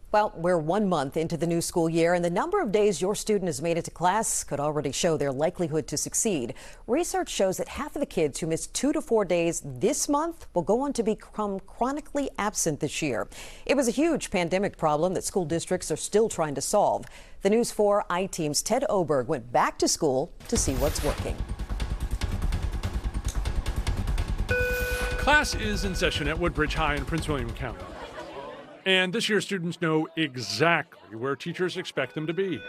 Well, we're 1 month into the new school year, and the number of days your student has made it to class could already show their likelihood to succeed. Research shows that half of the kids who miss 2 to 4 days this month will go on to become chronically absent this year. It was a huge pandemic problem that school districts are still trying to solve. The News 4 I-Team's Ted Oberg went back to school to see what's working. Class is in session at Woodbridge High in Prince William County. And this year, students know exactly where teachers expect them to be.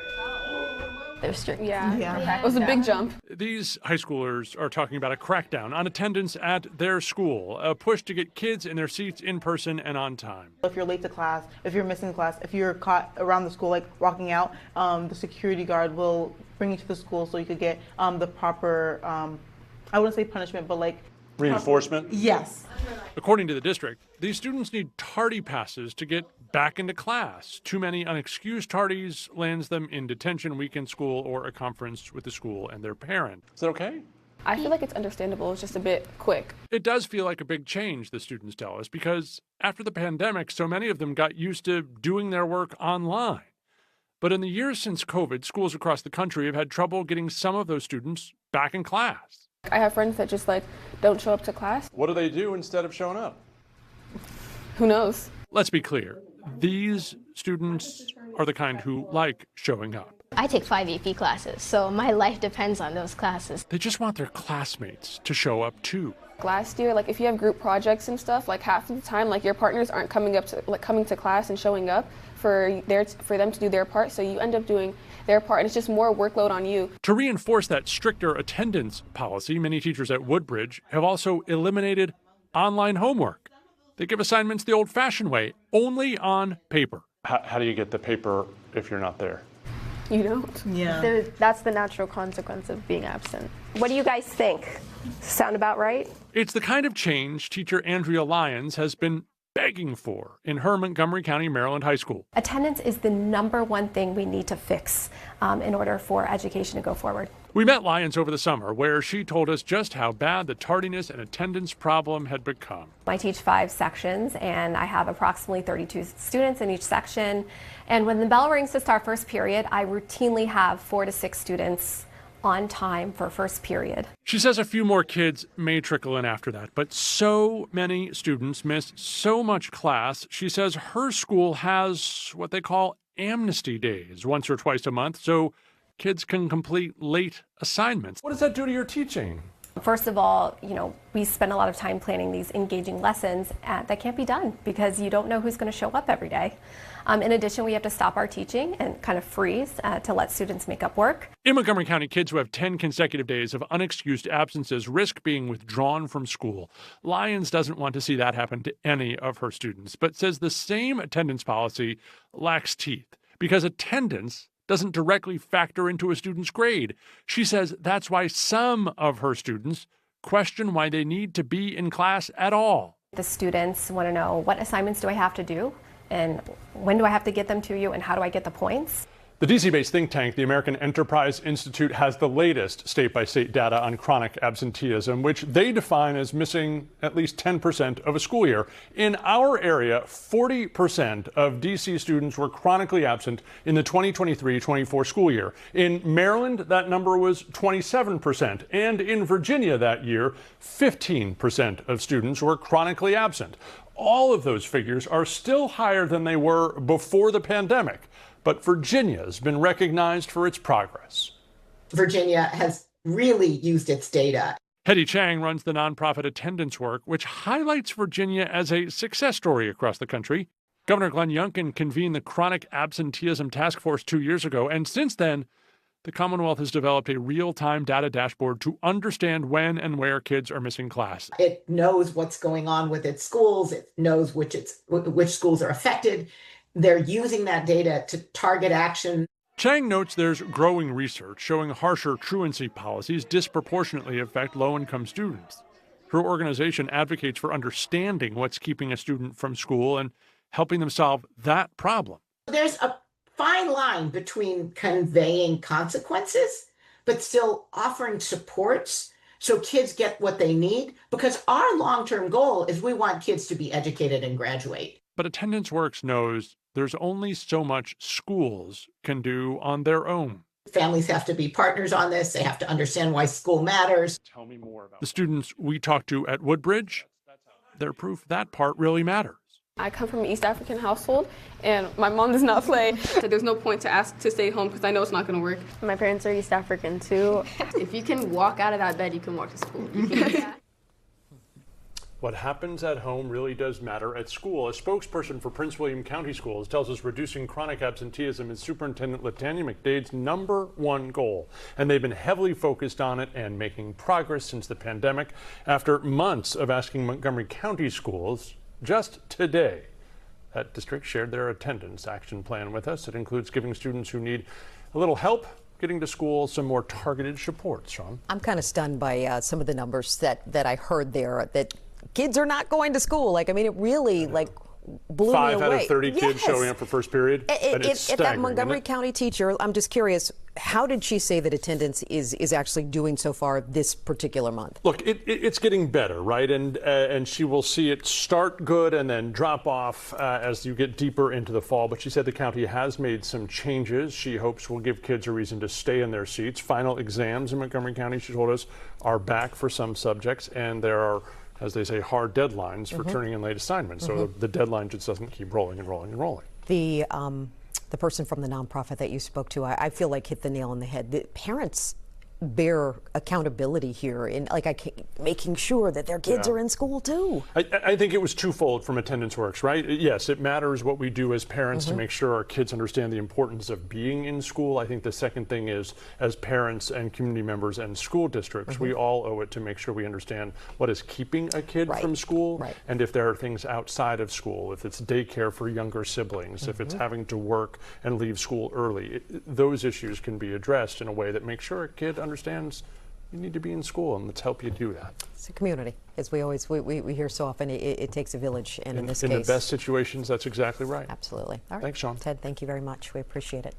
They're strict. Yeah. It was a big jump. These high schoolers are talking about a crackdown on attendance at their school, a push to get kids in their seats in person and on time. If you're late to class, if you're missing class, if you're caught around the school, like walking out, the security guard will bring you to the school so you could get the proper, I wouldn't say punishment, but like reinforcement? Yes. According to the district, these students need tardy passes to get back into class. Too many unexcused tardies lands them in detention, weekend school, or a conference with the school and their parent. Is that okay? I feel like it's understandable. It's just a bit quick. It does feel like a big change, the students tell us, because after the pandemic, so many of them got used to doing their work online. But in the years since COVID, schools across the country have had trouble getting some of those students back in class. I have friends that just don't show up to class. What do they do instead of showing up? Who knows? Let's be clear. These students are the kind who like showing up. I take 5 AP classes, so my life depends on those classes. They just want their classmates to show up too. Last year, if you have group projects and stuff, half of the time, your partners aren't coming to class and showing up for them to do their part, so you end up doing their part, and it's just more workload on you. To reinforce that stricter attendance policy, many teachers at Woodbridge have also eliminated online homework. They give assignments the old-fashioned way, only on paper. How do you get the paper if you're not there? You don't. Yeah. That's the natural consequence of being absent. What do you guys think? Sound about right? It's the kind of change teacher Andrea Lyons has been begging for in her Montgomery County, Maryland high school. Attendance is the #1 thing we need to fix in order for education to go forward. We met Lyons over the summer, where she told us just how bad the tardiness and attendance problem had become. I teach 5 sections, and I have approximately 32 students in each section. And when the bell rings to start first period, I routinely have 4 to 6 students on time for first period. She says a few more kids may trickle in after that, but so many students miss so much class. She says her school has what they call amnesty days, once or twice a month, so kids can complete late assignments. What does that do to your teaching? First of all, we spend a lot of time planning these engaging lessons that can't be done because you don't know who's going to show up every day. In addition, we have to stop our teaching and kind of freeze to let students make up work. In Montgomery County, kids who have 10 consecutive days of unexcused absences risk being withdrawn from school. Lyons doesn't want to see that happen to any of her students, but says the same attendance policy lacks teeth because attendance doesn't directly factor into a student's grade. She says that's why some of her students question why they need to be in class at all. The students want to know, what assignments do I have to do? And when do I have to get them to you? And how do I get the points? The DC-based think tank, the American Enterprise Institute, has the latest state-by-state data on chronic absenteeism, which they define as missing at least 10% of a school year. In our area, 40% of DC students were chronically absent in the 2023-24 school year. In Maryland, that number was 27%. And in Virginia that year, 15% of students were chronically absent. All of those figures are still higher than they were before the pandemic. But Virginia's been recognized for its progress. Virginia has really used its data. Hetty Chang runs the nonprofit Attendance Work, which highlights Virginia as a success story across the country. Governor Glenn Youngkin convened the Chronic Absenteeism Task Force 2 years ago, and since then, the Commonwealth has developed a real-time data dashboard to understand when and where kids are missing class. It knows what's going on with its schools. It knows which schools are affected. They're using that data to target action. Chang notes there's growing research showing harsher truancy policies disproportionately affect low-income students. Her organization advocates for understanding what's keeping a student from school and helping them solve that problem. There's a fine line between conveying consequences, but still offering supports so kids get what they need, because our long-term goal is we want kids to be educated and graduate. But Attendance Works knows there's only so much schools can do on their own. Families have to be partners on this. They have to understand why school matters. Tell me more about the students we talked to at Woodbridge. They're proof that part really matters. I come from an East African household, and my mom does not play. So there's no point to ask to stay home because I know it's not going to work. My parents are East African too. If you can walk out of that bed, you can walk to school. What happens at home really does matter at school. A spokesperson for Prince William County Schools tells us reducing chronic absenteeism is Superintendent Latanya McDade's #1 goal. And they've been heavily focused on it and making progress since the pandemic. After months of asking Montgomery County schools, just today, that district shared their attendance action plan with us. It includes giving students who need a little help getting to school some more targeted support. Sean? I'm kind of stunned by some of the numbers that I heard there, that kids are not going to school. Like, I mean, it really blew me away. 5 out of 30 kids Yes. showing up for first period. And it's If that staggering, Montgomery isn't it? County teacher, I'm just curious, how did she say that attendance is actually doing so far this particular month? Look, it's getting better, right? And she will see it start good and then drop off as you get deeper into the fall. But she said the county has made some changes. She hopes will give kids a reason to stay in their seats. Final exams in Montgomery County, she told us, are back for some subjects, and there are, as they say, hard deadlines for turning in late assignments. So the deadline just doesn't keep rolling and rolling and rolling. The person from the nonprofit that you spoke to, I feel like hit the nail on the head. The parents bear accountability here in making sure that their kids are in school too. I think it was twofold from Attendance Works, right? Yes, it matters what we do as parents to make sure our kids understand the importance of being in school. I think the second thing is, as parents and community members and school districts, we all owe it to make sure we understand what is keeping a kid from school, and if there are things outside of school, if it's daycare for younger siblings, if it's having to work and leave school early. Those issues can be addressed in a way that makes sure a kid understands you need to be in school, and let's help you do that. It's a community, as we hear so often. It takes a village, and in this case, in the best situations, that's exactly right. Absolutely. All right. Thanks, Sean. Ted, thank you very much. We appreciate it.